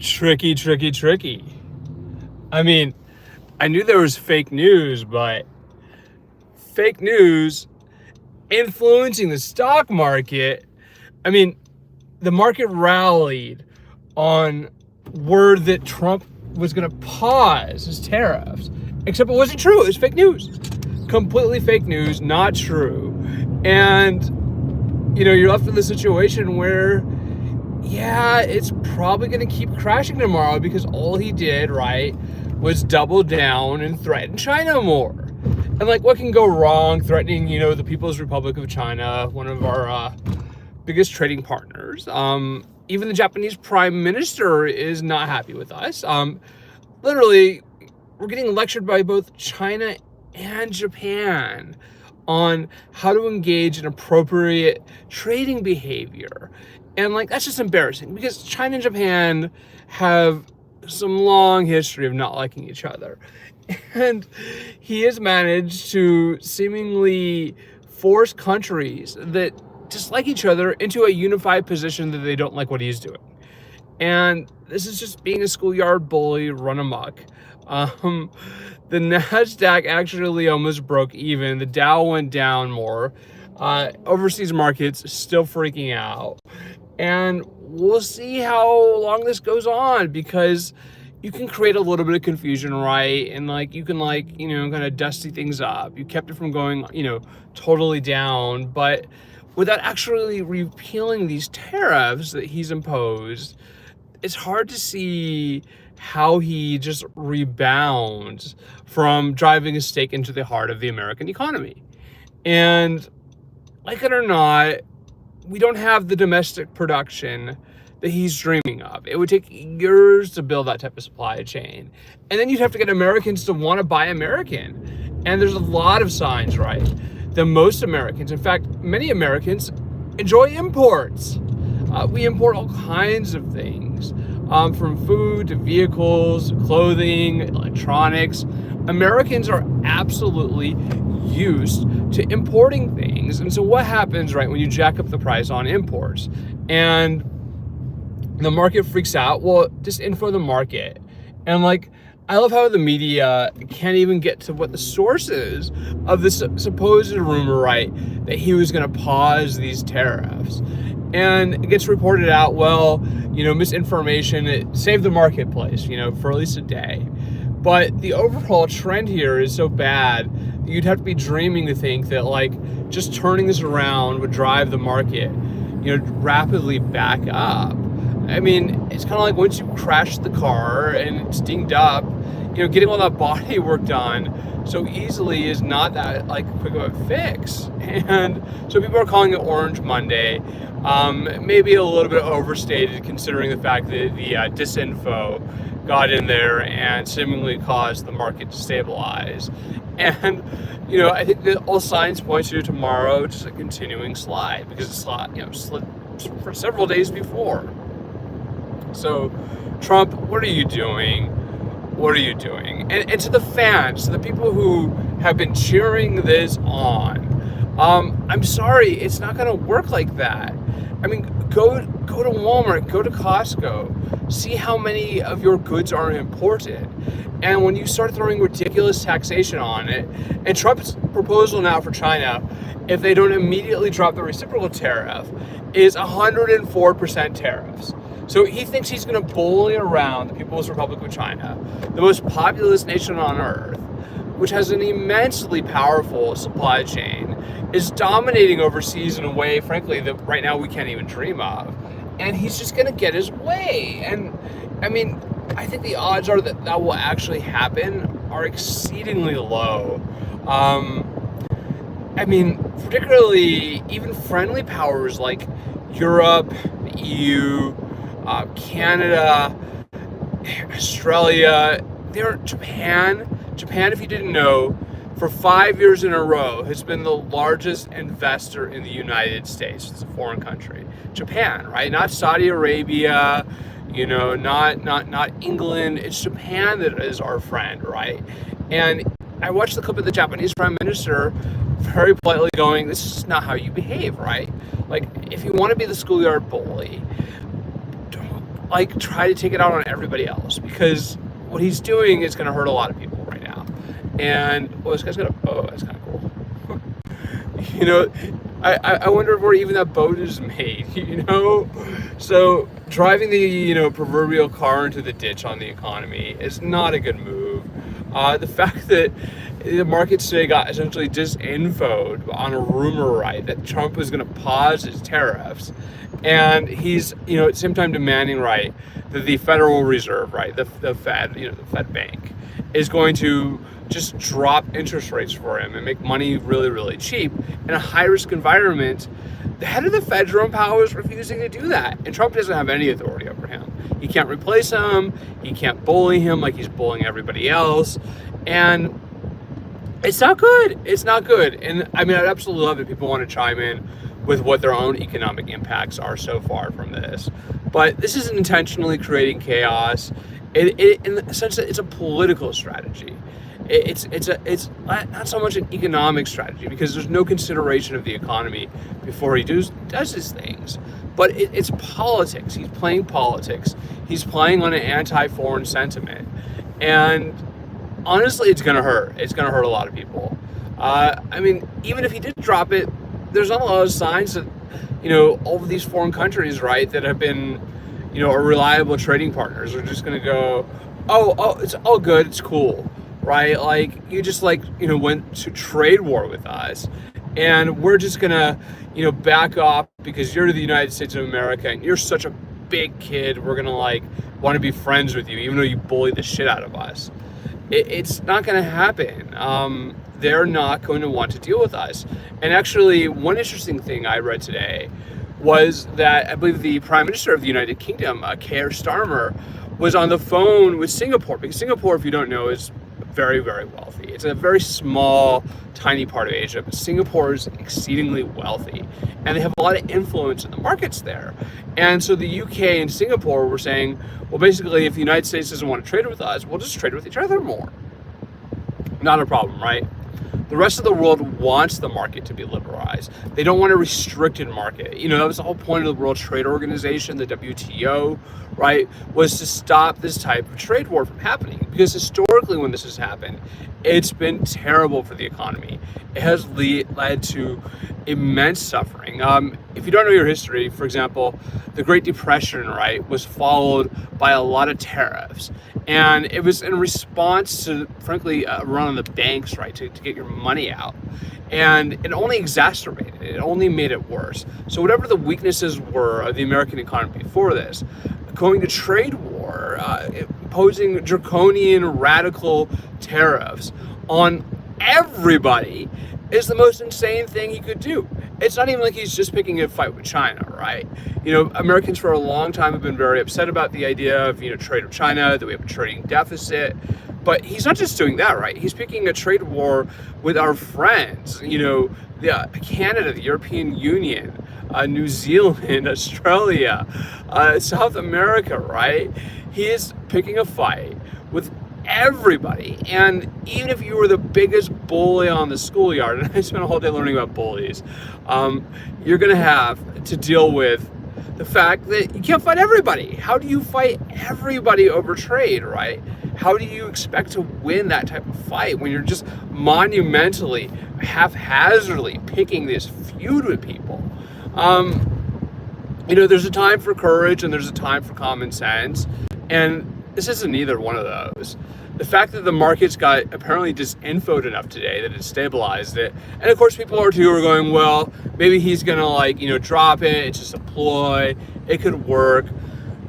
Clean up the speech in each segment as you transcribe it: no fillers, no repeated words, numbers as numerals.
Tricky, tricky, tricky. I mean, I knew there was fake news, but fake news influencing the stock market. I mean, the market rallied on word that Trump was going to pause his tariffs, except it wasn't true. It was fake news. Completely fake news, not true. And, you're left in the situation where, yeah, it's probably going to keep crashing tomorrow because all he did, right, was double down and threaten China more. And what can go wrong threatening, the People's Republic of China, one of our biggest trading partners. Even the Japanese prime minister is not happy with us. Literally, we're getting lectured by both China and Japan on how to engage in appropriate trading behavior. And that's just embarrassing because China and Japan have some long history of not liking each other. And he has managed to seemingly force countries that dislike each other into a unified position that they don't like what he's doing. And this is just being a schoolyard bully run amok. The NASDAQ actually almost broke even. The Dow went down more. Overseas markets still freaking out. And we'll see how long this goes on, because you can create a little bit of confusion, right? And you can kind of dusty things up. You kept it from going, totally down, but without actually repealing these tariffs that he's imposed, it's hard to see how he just rebounds from driving a stake into the heart of the American economy. And like it or not, we don't have the domestic production that he's dreaming of. It would take years to build that type of supply chain. And then you'd have to get Americans to want to buy American. And there's a lot of signs, right, that most Americans, in fact, many Americans, enjoy imports. We import all kinds of things, from food to vehicles, clothing, electronics. Americans are absolutely used to importing things. And so what happens, right, when you jack up the price on imports and the market freaks out? Well, just info the market. And I love how the media can't even get to what the source is of this supposed rumor, right, that he was going to pause these tariffs. And it gets reported out, misinformation, it saved the marketplace, for at least a day. But the overall trend here is so bad that you'd have to be dreaming to think that just turning this around would drive the market, rapidly back up. I mean, it's kind of like once you crash the car and it's dinged up, getting all that body work done so easily is not that quick of a fix. And so people are calling it Orange Monday. Maybe a little bit overstated considering the fact that the disinfo got in there and seemingly caused the market to stabilize. And, I think that all signs point to tomorrow just a continuing slide, because it's slid for several days before. So, Trump, what are you doing? What are you doing? And to the fans, to the people who have been cheering this on, I'm sorry, it's not going to work like that. I mean, go to Walmart, go to Costco, see how many of your goods are imported. And when you start throwing ridiculous taxation on it, and Trump's proposal now for China, if they don't immediately drop the reciprocal tariff, is 104% tariffs. So he thinks he's going to bully around the People's Republic of China, the most populous nation on earth, which has an immensely powerful supply chain, is dominating overseas in a way, frankly, that right now we can't even dream of. And he's just going to get his way. And I mean, I think the odds are that that will actually happen are exceedingly low. I mean, particularly even friendly powers like Europe, the EU, Canada, Australia, Japan, if you didn't know, for 5 years in a row has been the largest investor in the United States. It's a foreign country. Japan, right? Not Saudi Arabia, not England. It's Japan that is our friend, right? And I watched the clip of the Japanese prime minister very politely going, this is not how you behave, right? If you want to be the schoolyard bully, like try to take it out on everybody else, because what he's doing is going to hurt a lot of people right now. And this guy's got a boat. That's kind of cool. I wonder where even that boat is made. So driving the proverbial car into the ditch on the economy is not a good move. The fact that the markets today got essentially disinfoed on a rumor, right, that Trump was going to pause his tariffs, and he's at the same time demanding, right, that the Federal Reserve, right, the Fed, the Fed Bank, is going to just drop interest rates for him and make money really, really cheap in a high-risk environment. The head of the Fed, Jerome Powell, is refusing to do that, and Trump doesn't have any authority over him. He can't replace him. He can't bully him like he's bullying everybody else, and it's not good. It's not good. And I mean, I'd absolutely love it if people want to chime in with what their own economic impacts are so far from this. But this isn't intentionally creating chaos. In the sense that it's a political strategy. It's not so much an economic strategy, because there's no consideration of the economy before he does his things. But it's politics. He's playing politics. He's playing on an anti-foreign sentiment. And honestly, it's going to hurt. It's going to hurt a lot of people. I mean, even if he did drop it, there's not a lot of signs that, all of these foreign countries, right, that have been, are reliable trading partners are just going to go, oh, it's all good. It's cool, right? Like, you just went to trade war with us, and we're just going to, back off because you're the United States of America and you're such a big kid. We're going to want to be friends with you, even though you bully the shit out of us. It's not going to happen. They're not going to want to deal with us. And actually, one interesting thing I read today was that I believe the Prime Minister of the United Kingdom, Keir Starmer, was on the phone with Singapore, because Singapore, if you don't know, is very, very wealthy. It's a very small, tiny part of Asia, but Singapore is exceedingly wealthy, and they have a lot of influence in the markets there. And so the UK and Singapore were saying, well, basically, if the United States doesn't want to trade with us, we'll just trade with each other more. Not a problem, right? The rest of the world wants the market to be liberalized. They don't want a restricted market. That was the whole point of the World Trade Organization, the WTO, right, was to stop this type of trade war from happening. Because historically, when this has happened, it's been terrible for the economy. It has led to immense suffering. If you don't know your history, for example, the Great Depression, right, was followed by a lot of tariffs. And it was in response to, frankly, a run on the banks, right, to get your money out. And it only exacerbated it. It only made it worse. So whatever the weaknesses were of the American economy before this, going to trade war, imposing draconian, radical tariffs on everybody is the most insane thing he could do. It's not even like he's just picking a fight with China, right? Americans for a long time have been very upset about the idea of, trade with China, that we have a trading deficit. But he's not just doing that, right? He's picking a trade war with our friends, Canada, the European Union, New Zealand, Australia, South America, right? He is picking a fight with everybody. And even if you were the biggest bully on the schoolyard, and I spent a whole day learning about bullies, you're going to have to deal with the fact that you can't fight everybody. How do you fight everybody over trade, right? How do you expect to win that type of fight when you're just monumentally, haphazardly picking this feud with people? There's a time for courage and there's a time for common sense, and this isn't either one of those. The fact that the markets got apparently disinfoed enough today that it stabilized it, and of course people are going, well, maybe he's gonna drop it, it's just a ploy, it could work.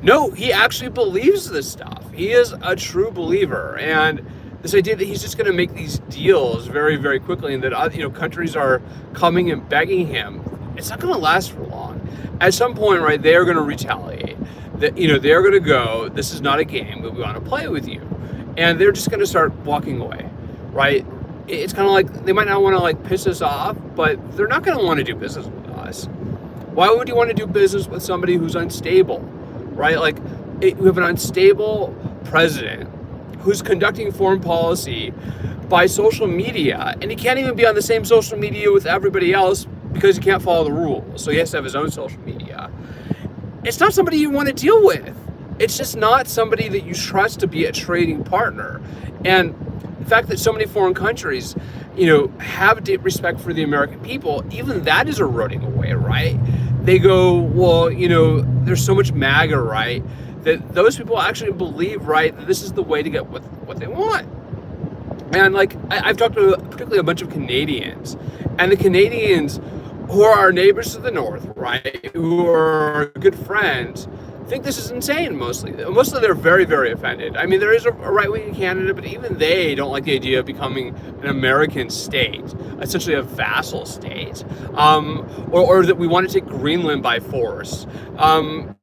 No, he actually believes this stuff. He is a true believer, and this idea that he's just going to make these deals very, very quickly, and that countries are coming and begging him, it's not going to last for long. At some point, right, they are going to retaliate. That they're going to go, this is not a game, but we want to play with you, and they're just going to start walking away, right? It's kind of like they might not want to piss us off, but they're not going to want to do business with us. Why would you want to do business with somebody who's unstable? Right? We have an unstable president who's conducting foreign policy by social media, and he can't even be on the same social media with everybody else because he can't follow the rules. So he has to have his own social media. It's not somebody you want to deal with. it's just not somebody that you trust to be a trading partner. And the fact that so many foreign countries, have deep respect for the American people, even that is eroding away, right? They go, well, there's so much MAGA, right? That those people actually believe, right, that this is the way to get what they want. And I've talked to particularly a bunch of Canadians, and the Canadians who are our neighbors to the north, right, who are good friends, think this is insane mostly. Mostly they're very, very offended. I mean, there is a right wing in Canada, but even they don't like the idea of becoming an American state, essentially a vassal state, or that we want to take Greenland by force.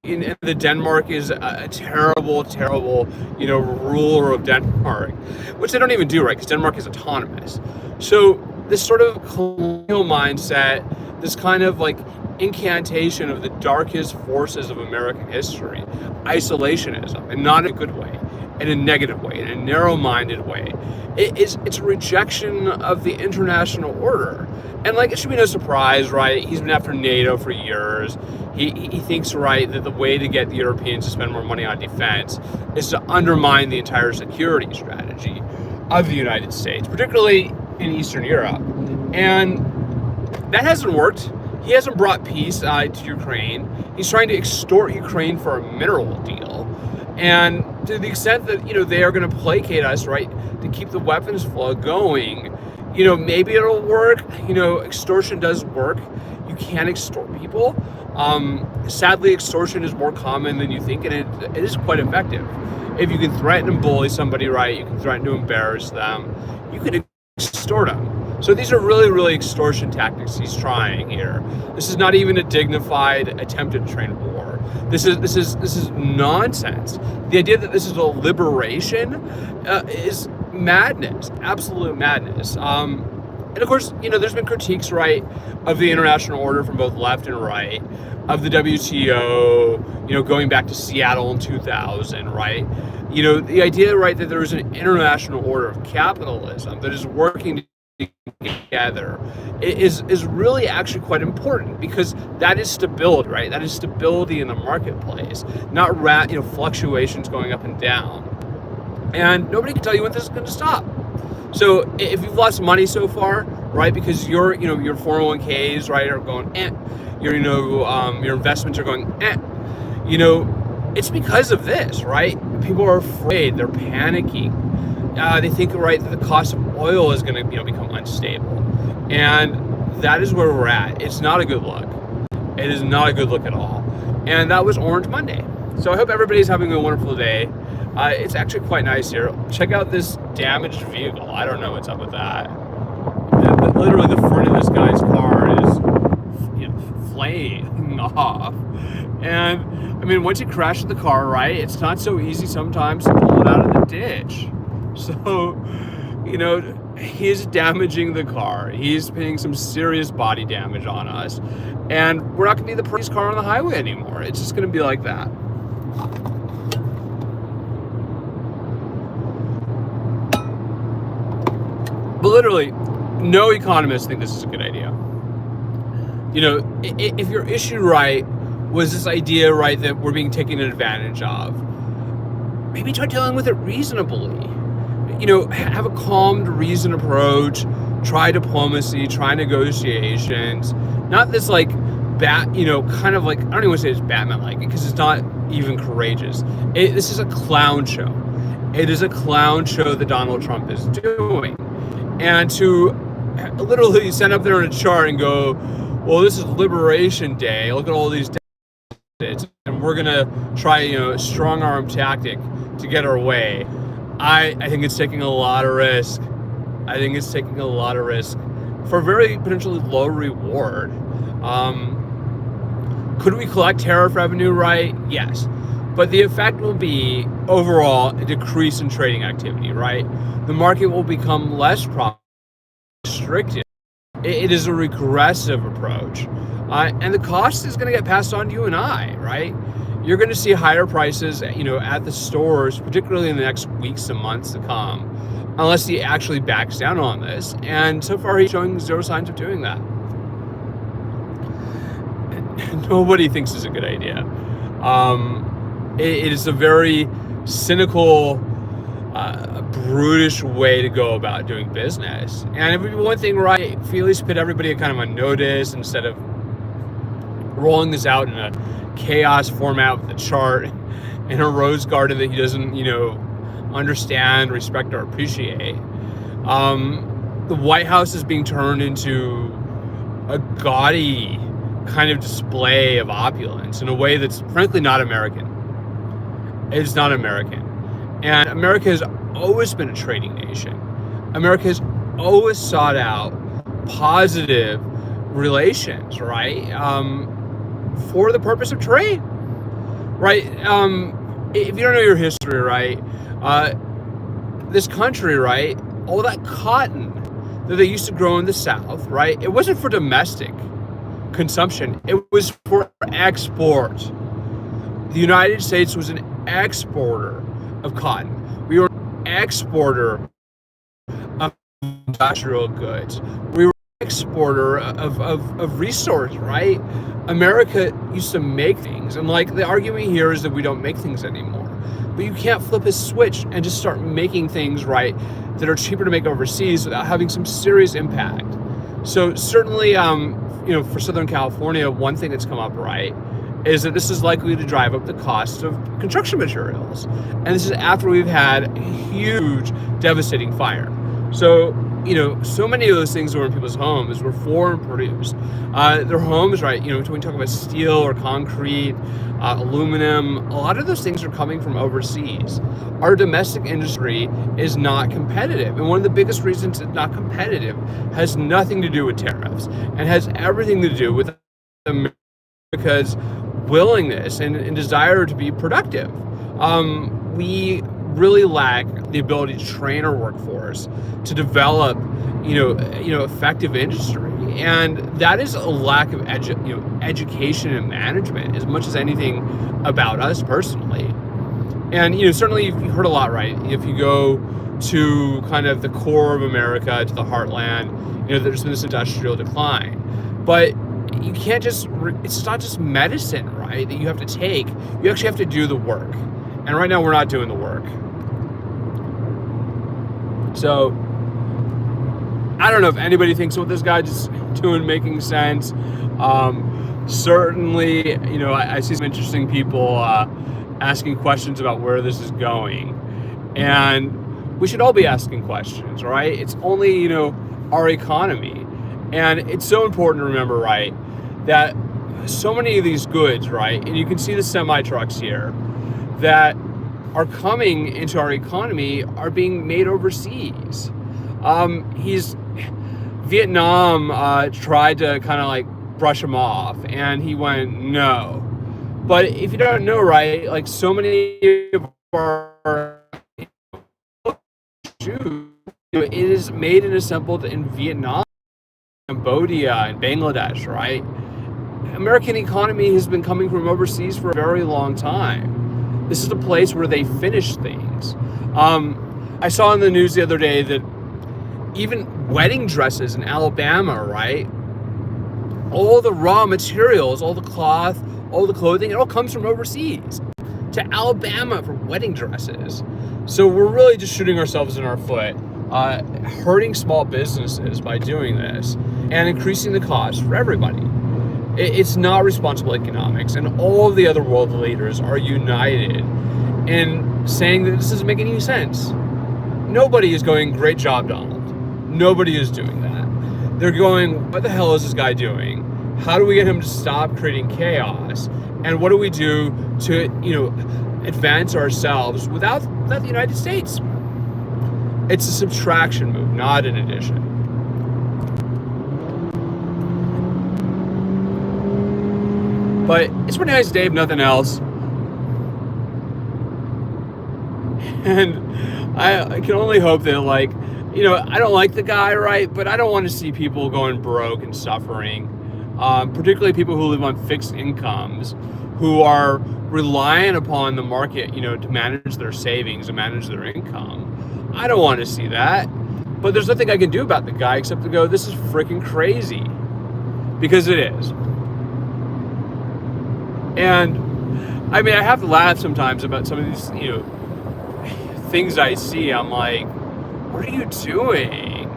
The Denmark is a terrible, terrible, ruler of Denmark, which they don't even do, right, because Denmark is autonomous. So this sort of colonial mindset, this kind of incantation of the darkest forces of American history, isolationism, and not in a good way, in a negative way, in a narrow-minded way. It's a rejection of the international order. And it should be no surprise, right? He's been after NATO for years. He thinks, right, that the way to get the Europeans to spend more money on defense is to undermine the entire security strategy of the United States, particularly in Eastern Europe. And that hasn't worked. He hasn't brought peace to Ukraine. He's trying to extort Ukraine for a mineral deal. And to the extent that, they are going to placate us, right, to keep the weapons flow going, maybe it'll work. Extortion does work. You can extort people. Sadly, extortion is more common than you think, and it is quite effective. If you can threaten and bully somebody, right, you can threaten to embarrass them, you can extort them. So these are really, really extortion tactics he's trying here. This is not even a dignified attempt at train war. This is nonsense. The idea that this is a liberation is madness, absolute madness. And of course, there's been critiques, right, of the international order from both left and right, of the WTO, going back to Seattle in 2000, right? The idea, right, that there is an international order of capitalism that is working together is really actually quite important, because that is stability, right? That is stability in the marketplace, not fluctuations going up and down. And nobody can tell you when this is going to stop. So if you've lost money so far, right, because your 401ks, right, are going, your investments are going, it's because of this, right? People are afraid, they're panicking. They think, right, that the cost of oil is going to, become unstable. And that is where we're at. It's not a good look. It is not a good look at all. And that was Orange Monday. So I hope everybody's having a wonderful day. It's actually quite nice here. Check out this damaged vehicle. I don't know what's up with that. Literally, the front of this guy's car is flaying off. And, I mean, once you crash the car, right, it's not so easy sometimes to pull it out of the ditch. So, he's damaging the car. He's putting some serious body damage on us. And we're not going to be the prettiest car on the highway anymore. It's just going to be like that. But literally, no economists think this is a good idea. If your issue, right, was this idea, right, that we're being taken advantage of, maybe try dealing with it reasonably. Have a calm, reasoned approach, try diplomacy, try negotiations, not this kind of I don't even want to say it's Batman-like, because it's not even courageous. This is a clown show. It is a clown show that Donald Trump is doing. And to literally stand up there in a chart and go, well, this is Liberation Day, look at all these days, and we're going to try, a strong arm tactic to get our way. I think it's taking a lot of risk. I think it's taking a lot of risk for a very potentially low reward. Could we collect tariff revenue, right? Yes. But the effect will be, overall, a decrease in trading activity, right? The market will become less restricted. It is a regressive approach. And the cost is going to get passed on to you and I, right? You're going to see higher prices, at the stores, particularly in the next weeks and months to come, unless he actually backs down on this. And so far, he's showing zero signs of doing that. Nobody thinks it's a good idea. It is a very cynical, brutish way to go about doing business. And it would be one thing, right, if you at least put everybody kind of on notice instead of rolling this out in a chaos format with a chart in a rose garden that he doesn't, understand, respect, or appreciate. The White House is being turned into a gaudy kind of display of opulence in a way that's frankly not American. It's not American. And America has always been a trading nation. America has always sought out positive relations, right? For the purpose of trade, right? If you don't know your history, right? This country, right? All that cotton that they used to grow in the South, right? It wasn't for domestic consumption. It was for export. The United States was an exporter of cotton. We were an exporter of industrial goods. We were an exporter of resources, right? America used to make things, and like the argument here is that we don't make things anymore. But you can't flip a switch and just start making things, right, that are cheaper to make overseas without having some serious impact. So certainly, for Southern California, one thing that's come up, right, is that this is likely to drive up the cost of construction materials. And this is after we've had a huge, devastating fire. So, so many of those things that were in people's homes were foreign produced. Their homes, right, when we talk about steel or concrete, aluminum, a lot of those things are coming from overseas. Our domestic industry is not competitive. And one of the biggest reasons it's not competitive has nothing to do with tariffs and has everything to do with America's willingness and desire to be productive. We really lack the ability to train our workforce to develop, effective industry, and that is a lack of education and management as much as anything about us personally. And certainly you've heard a lot, right? If you go to kind of the core of America, to the heartland, there's been this industrial decline, but you can't it's not just medicine, right, that you have to take. You actually have to do the work. And right now we're not doing the work. So I don't know if anybody thinks what this guy just doing making sense. Certainly, I see some interesting people asking questions about where this is going. And we should all be asking questions, right? It's only, our economy. And it's so important to remember, right, that so many of these goods, right, and you can see the semi-trucks here, that are coming into our economy are being made overseas. Vietnam tried to kind of like brush him off, and he went, no. But if you don't know, right, like so many of our shoes, it is made and assembled in Vietnam, Cambodia, and Bangladesh, right? American economy has been coming from overseas for a very long time. This is a place where they finish things. I saw in the news the other day that even wedding dresses in Alabama, right? All the raw materials, all the cloth, all the clothing, it all comes from overseas to Alabama for wedding dresses. So we're really just shooting ourselves in our foot, hurting small businesses by doing this and increasing the cost for everybody. It's not responsible economics, and all of the other world leaders are united in saying that this doesn't make any sense. Nobody is going, great job, Donald. Nobody is doing that. They're going, what the hell is this guy doing? How do we get him to stop creating chaos? And what do we do to, advance ourselves without the United States? It's a subtraction move, not an addition. But it's been a nice day, if nothing else. And I can only hope that, I don't like the guy, right? But I don't want to see people going broke and suffering, particularly people who live on fixed incomes, who are reliant upon the market, to manage their savings and manage their income. I don't want to see that. But there's nothing I can do about the guy except to go, this is freaking crazy. Because it is. And I mean, I have to laugh sometimes about some of these, things I see. I'm like, what are you doing?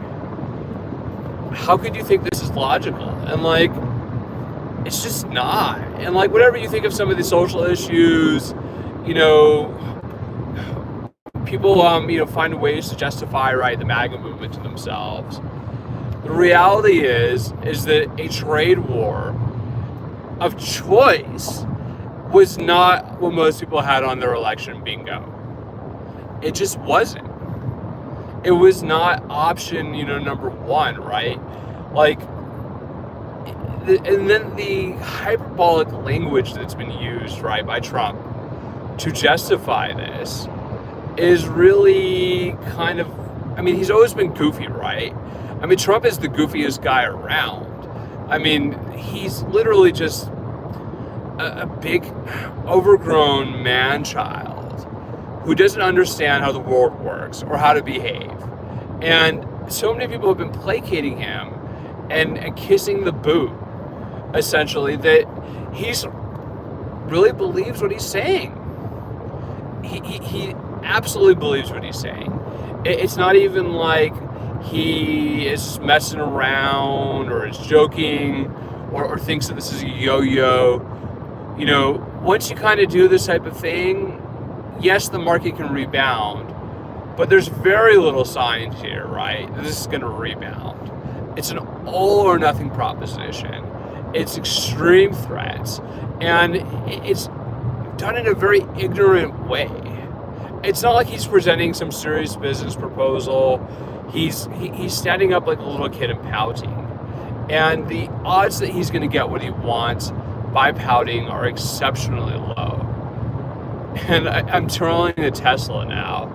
How could you think this is logical? And like, it's just not. And like, whatever you think of some of the social issues, people, find ways to justify, right, the MAGA movement to themselves. The reality is that a trade war of choice was not what most people had on their election bingo. It just wasn't. It was not option, number one, right? Like, and then the hyperbolic language that's been used, right, by Trump to justify this is really kind of, I mean, he's always been goofy, right? I mean, Trump is the goofiest guy around. I mean, he's literally just a big, overgrown man-child who doesn't understand how the world works or how to behave. And so many people have been placating him and kissing the boot, essentially, that he's really believes what he's saying. He absolutely believes what he's saying. It's not even like he is messing around or is joking or thinks that this is a yo-yo. Once you kind of do this type of thing, yes, the market can rebound, but there's very little signs here, right, that this is going to rebound. It's an all or nothing proposition. It's extreme threats, and it's done in a very ignorant way. It's not like he's presenting some serious business proposal. He's standing up like a little kid and pouting. And the odds that he's going to get what he wants by pouting are exceptionally low. And I'm twirling a Tesla now.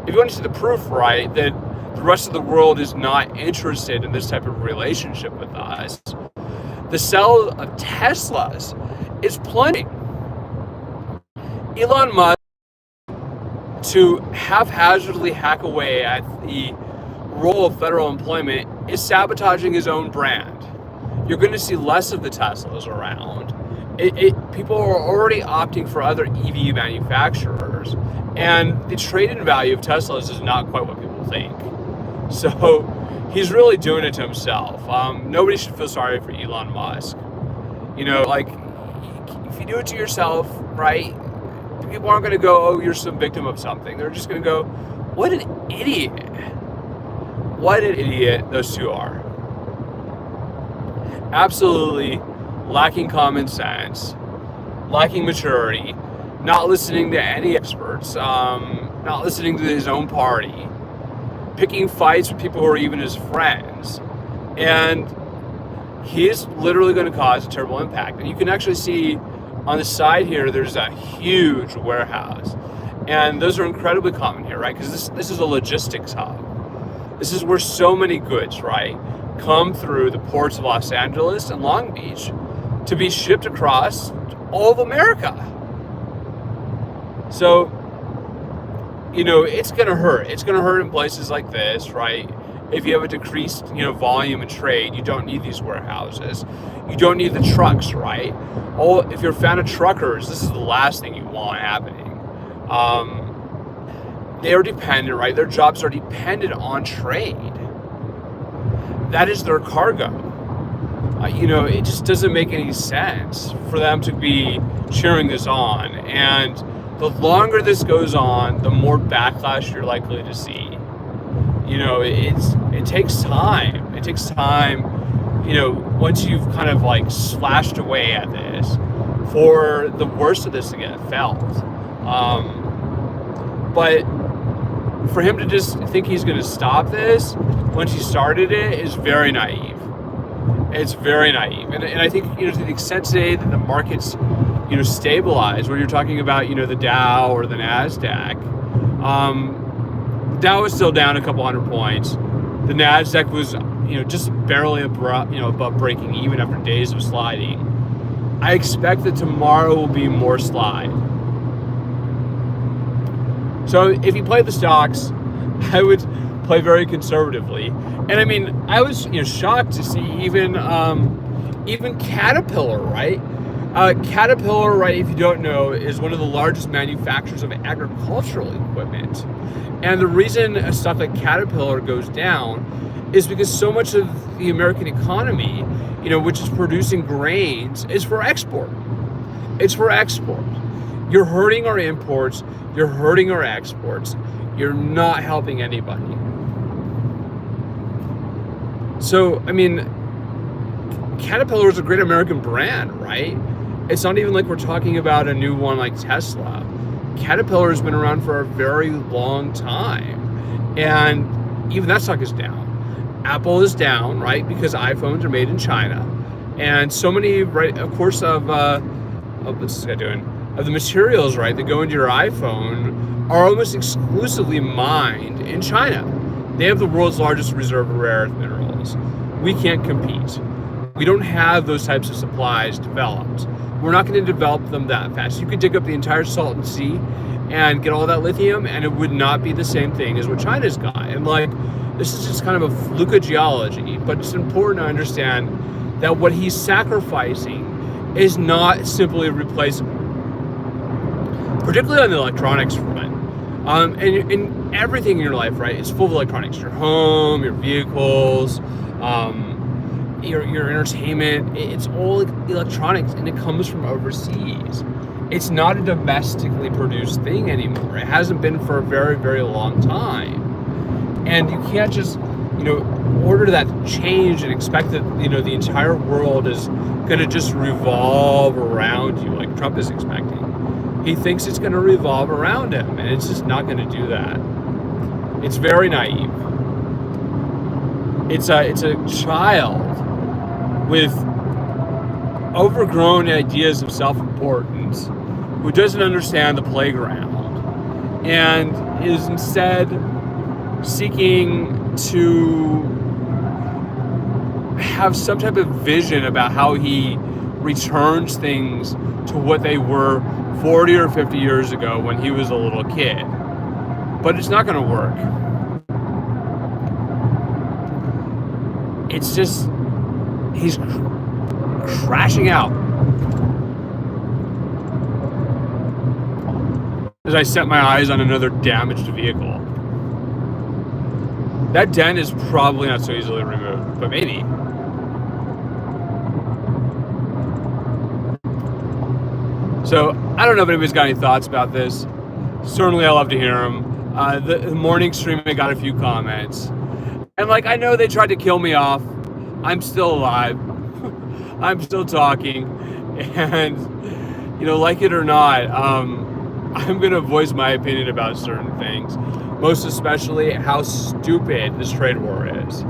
If you want to see the proof, right, that the rest of the world is not interested in this type of relationship with us, the sale of Teslas is plummeting. Elon Musk, to haphazardly hack away at the role of federal employment, is sabotaging his own brand. You're going to see less of the Teslas around. People are already opting for other EV manufacturers, and the trade-in value of Teslas is not quite what people think. So he's really doing it to himself. Nobody should feel sorry for Elon Musk. Like, if you do it to yourself, right, people aren't going to go, oh, you're some victim of something. They're just going to go, what an idiot. What an idiot those two are. Absolutely lacking common sense, lacking maturity, not listening to any experts, not listening to his own party, picking fights with people who are even his friends. And he is literally going to cause a terrible impact. And you can actually see on the side here, there's a huge warehouse. And those are incredibly common here, right? Because this is a logistics hub. This is where so many goods, right, come through the ports of Los Angeles and Long Beach to be shipped across all of America. So, it's going to hurt. It's going to hurt in places like this, right? If you have a decreased, volume in trade, you don't need these warehouses. You don't need the trucks, right? If you're a fan of truckers, this is the last thing you want happening. They are dependent, right? Their jobs are dependent on trade. That is their cargo. It just doesn't make any sense for them to be cheering this on. And the longer this goes on, the more backlash you're likely to see. It takes time. It takes time, once you've kind of like slashed away at this, for the worst of this to get felt. But for him to just think he's going to stop this once he started it is very naive. It's very naive. And I think, to the extent today that the markets, stabilize, where you're talking about, the Dow or the NASDAQ, the Dow was still down a couple hundred points. The NASDAQ was, just barely above breaking even after days of sliding. I expect that tomorrow will be more slide. So if you play the stocks, I would play very conservatively. And I mean, I was shocked to see even Caterpillar, right? Caterpillar, right, if you don't know, is one of the largest manufacturers of agricultural equipment. And the reason stuff like Caterpillar goes down is because so much of the American economy, which is producing grains, is for export. It's for export. You're hurting our imports. You're hurting our exports. You're not helping anybody. So, Caterpillar is a great American brand, right? It's not even like we're talking about a new one like Tesla. Caterpillar has been around for a very long time. And even that stock is down. Apple is down, right? Because iPhones are made in China. And so many, right, of course, what's this guy doing? Of the materials, right, that go into your iPhone are almost exclusively mined in China. They have the world's largest reserve of rare earth minerals. We can't compete. We don't have those types of supplies developed. We're not going to develop them that fast. You could dig up the entire Salton Sea and get all that lithium, and it would not be the same thing as what China's got. And this is just kind of a fluke of geology, but it's important to understand that what he's sacrificing is not simply replaceable, particularly on the electronics front. And everything in your life, right, is full of electronics. Your home, your vehicles, your entertainment, it's all electronics, and it comes from overseas. It's not a domestically produced thing anymore. It hasn't been for a very, very long time. And you can't just, order that change and expect that, the entire world is going to just revolve around you like Trump is expecting. He thinks it's going to revolve around him, and it's just not going to do that. It's very naive. It's a child with overgrown ideas of self-importance who doesn't understand the playground and is instead seeking to have some type of vision about how he returns things to what they were 40 or 50 years ago when he was a little kid. But it's not going to work. It's just, he's crashing out. As I set my eyes on another damaged vehicle. That dent is probably not so easily removed, but maybe. So, I don't know if anybody's got any thoughts about this. Certainly, I love to hear them. The morning stream, I got a few comments. And I know they tried to kill me off. I'm still alive. I'm still talking. And, like it or not, I'm going to voice my opinion about certain things. Most especially how stupid this trade war is.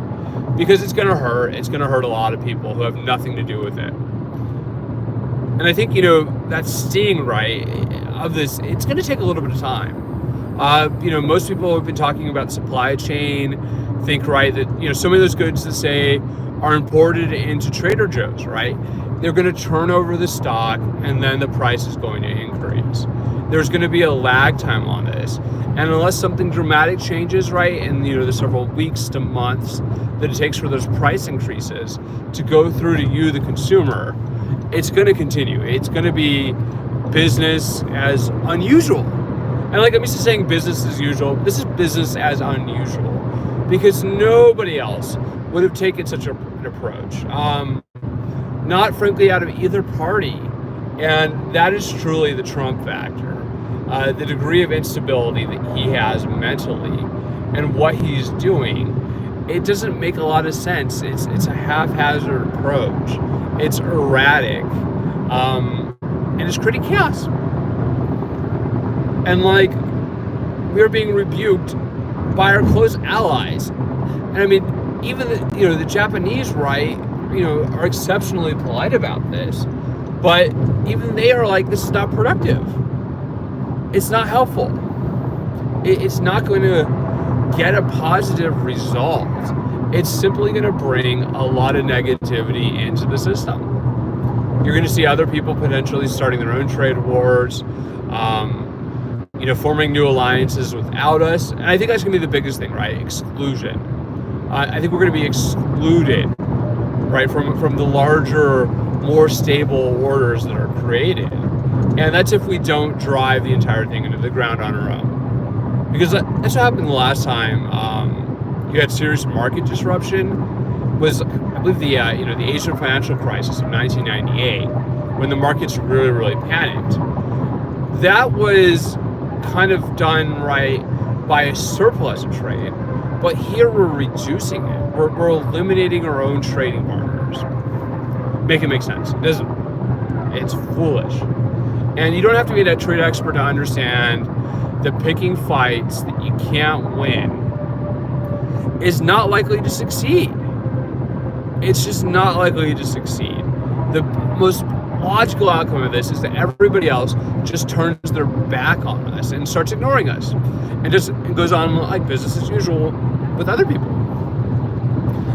Because it's going to hurt. It's going to hurt a lot of people who have nothing to do with it. And I think, that sting, right, of this, it's going to take a little bit of time. Most people have been talking about supply chain, think, right, that, some of those goods that say are imported into Trader Joe's, right, they're going to turn over the stock and then the price is going to increase. There's going to be a lag time on this. And unless something dramatic changes, right, in, the several weeks to months that it takes for those price increases to go through to you, the consumer, it's going to continue. It's going to be business as unusual. And I'm used to saying business as usual. This is business as unusual because nobody else would have taken such an approach. Not frankly out of either party. And that is truly the Trump factor. The degree of instability that he has mentally and what he's doing, it doesn't make a lot of sense. It's a haphazard approach. It's erratic, and it's creating chaos. And we're being rebuked by our close allies. And even the Japanese, right, are exceptionally polite about this, but even they are this is not productive. It's not helpful. It's not going to get a positive result. It's simply going to bring a lot of negativity into the system. You're going to see other people potentially starting their own trade wars, forming new alliances without us. And I think that's going to be the biggest thing, right? Exclusion. I think we're going to be excluded, right, from the larger more stable orders that are created. And that's if we don't drive the entire thing into the ground on our own. Because that's what happened the last time you had serious market disruption was, I believe, the Asian financial crisis of 1998, when the markets really, really panicked. That was kind of done right by a surplus of trade, but here we're reducing it. We're eliminating our own trading partners. Make it make sense. It doesn't. It's foolish. And you don't have to be a trade expert to understand that picking fights that you can't win is not likely to succeed. It's just not likely to succeed. The most logical outcome of this is that everybody else just turns their back on us and starts ignoring us, and just goes on like business as usual with other people.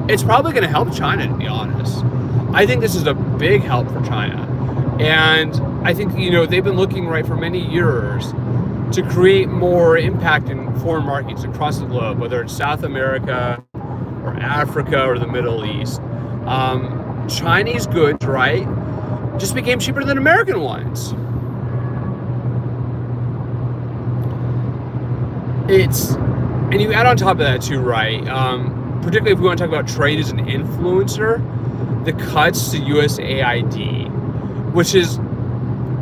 It's probably going to help China, to be honest. I think this is a big help for China, and I think they've been looking right for many years to create more impact in foreign markets across the globe, whether it's South America or Africa or the Middle East. Chinese goods, right, just became cheaper than American ones. And you add on top of that too, right? Particularly if we want to talk about trade as an influencer, the cuts to USAID, which is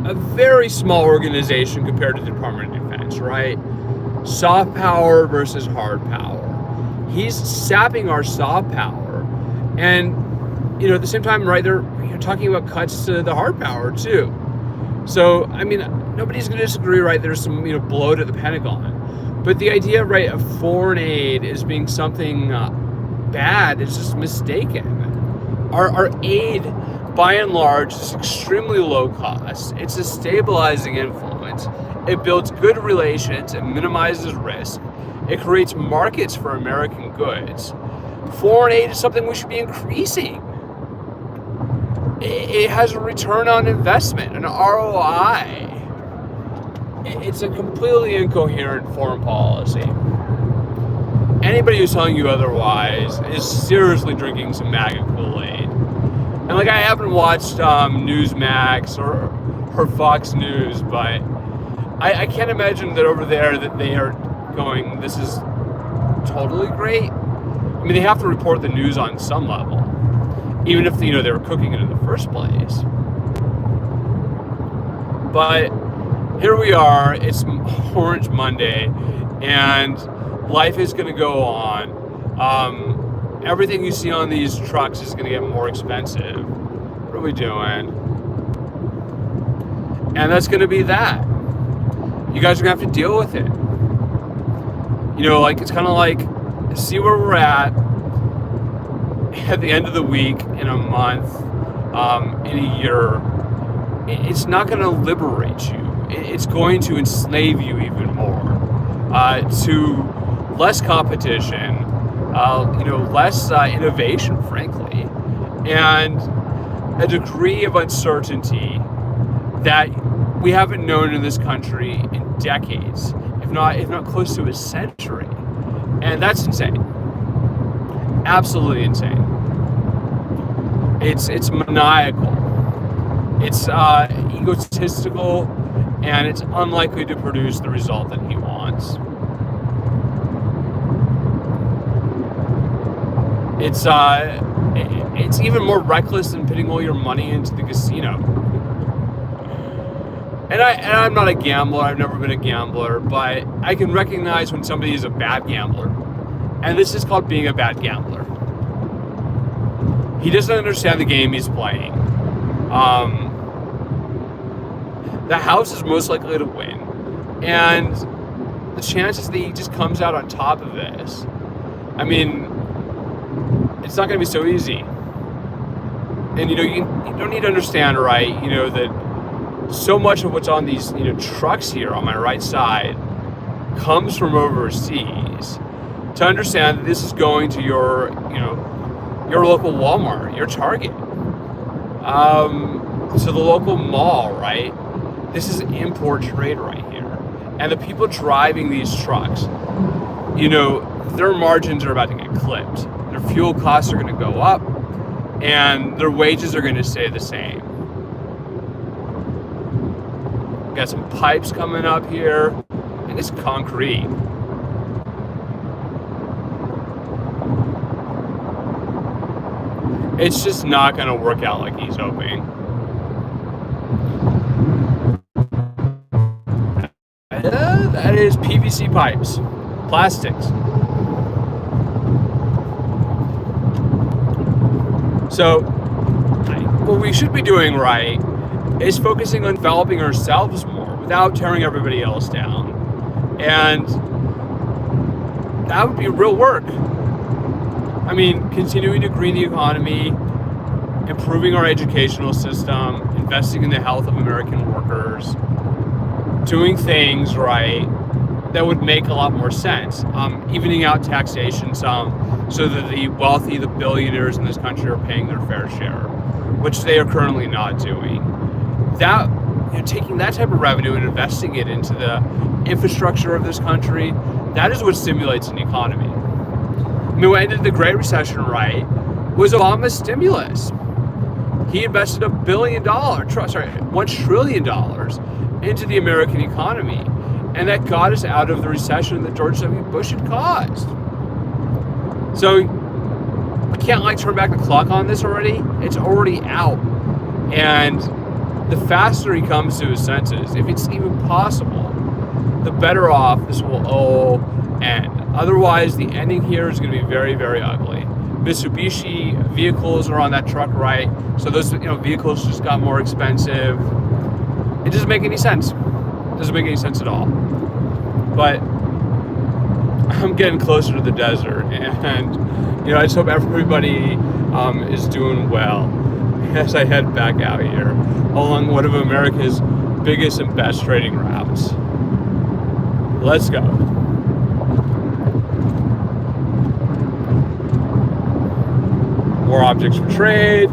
a very small organization compared to the Department of Defense, right? Soft power versus hard power. He's sapping our soft power, and at the same time, right, they're talking about cuts to the hard power too. So I mean, nobody's going to disagree, right? There's some bloat at the Pentagon, but the idea, right, of foreign aid as being something bad is just mistaken. Our aid, by and large, is extremely low cost. It's a stabilizing influence. It builds good relations and minimizes risk. It creates markets for American goods. Foreign aid is something we should be increasing. It has a return on investment, an ROI. It's a completely incoherent foreign policy. Anybody who's telling you otherwise is seriously drinking some MAGA Kool-Aid. And I haven't watched Newsmax or Fox News, but I can't imagine that over there that they are going, this is totally great. I mean, they have to report the news on some level, even if they were cooking it in the first place. But here we are. It's Orange Monday, and life is going to go on. Everything you see on these trucks is going to get more expensive. What are we doing? And that's going to be that. You guys are going to have to deal with it. It's kind of like, see where we're at the end of the week, in a month, in a year. It's not going to liberate you. It's going to enslave you even more to less competition, less innovation, frankly, and a degree of uncertainty that we haven't known in this country in decades, if not close to a century. And that's insane. Absolutely insane. It's maniacal. It's egotistical, and it's unlikely to produce the result that he wants. It's even more reckless than putting all your money into the casino. And I'm not a gambler. I've never been a gambler, but I can recognize when somebody is a bad gambler. And this is called being a bad gambler. He doesn't understand the game he's playing. The house is most likely to win, and the chances that he just comes out on top of this, I mean, it's not going to be so easy. And you don't need to understand, right, that so much of what's on these trucks here on my right side comes from overseas. To understand that this is going to your local Walmart, your Target, to the local mall, right? This is import trade right here. And the people driving these trucks, their margins are about to get clipped. Their fuel costs are going to go up. and their wages are going to stay the same. Got some pipes coming up here, and it's concrete. It's just not going to work out like he's hoping. That is PVC pipes, plastics. So what we should be doing right is focusing on developing ourselves more without tearing everybody else down. And that would be real work. I mean, continuing to green the economy, improving our educational system, investing in the health of American workers, doing things right that would make a lot more sense. Evening out taxation some so that the wealthy, the billionaires in this country are paying their fair share, which they are currently not doing. That, taking that type of revenue and investing it into the infrastructure of this country, that is what stimulates an economy. I mean, what ended the Great Recession right was Obama's stimulus. He invested $1 trillion into the American economy. And that got us out of the recession that George W. Bush had caused. So we can't turn back the clock on this already. It's already out. And the faster he comes to his senses, if it's even possible, the better off this will all end. Otherwise, the ending here is going to be very, very ugly. Mitsubishi vehicles are on that truck right. So those vehicles just got more expensive. It doesn't make any sense. Doesn't make any sense at all. But I'm getting closer to the desert, and I just hope everybody is doing well as I head back out here along one of America's biggest and best trading routes. Let's go. More objects for trade.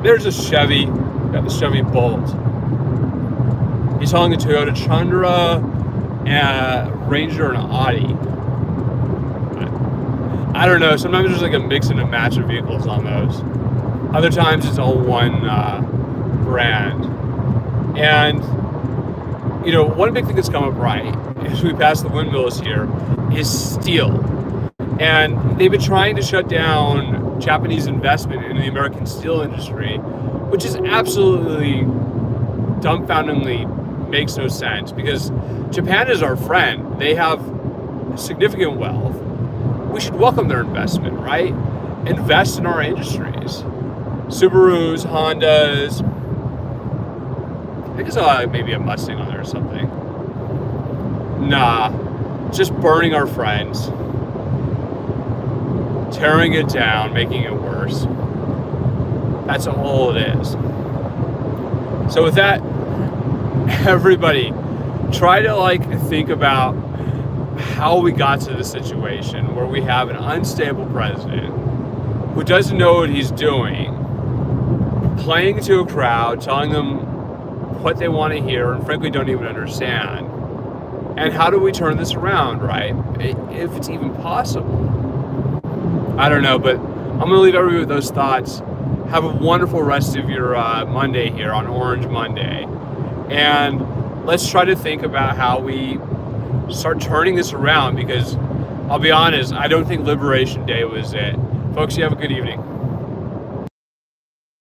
There's a Chevy. Got the Chevy Bolt. He's hauling a Toyota Tundra, a Ranger, and an Audi. I don't know. Sometimes there's a mix and a match of vehicles on those. Other times it's all one brand. And one big thing that's come up right as we pass the windmills here is steel. And they've been trying to shut down Japanese investment in the American steel industry, which is absolutely dumbfoundingly makes no sense, because Japan is our friend. They have significant wealth. We should welcome their investment, right? Invest in our industries. Subarus, Hondas. I think it's maybe a Mustang on there or something. Nah, just burning our friends. Tearing it down, making it worse. That's all it is. So with that, everybody, try to think about how we got to this situation where we have an unstable president who doesn't know what he's doing, playing to a crowd, telling them what they want to hear and frankly don't even understand. And how do we turn this around, right? If it's even possible. I don't know, but I'm going to leave everybody with those thoughts. Have a wonderful rest of your Monday here on Orange Monday. And let's try to think about how we start turning this around, because I'll be honest, I don't think Liberation Day was it. Folks, you have a good evening.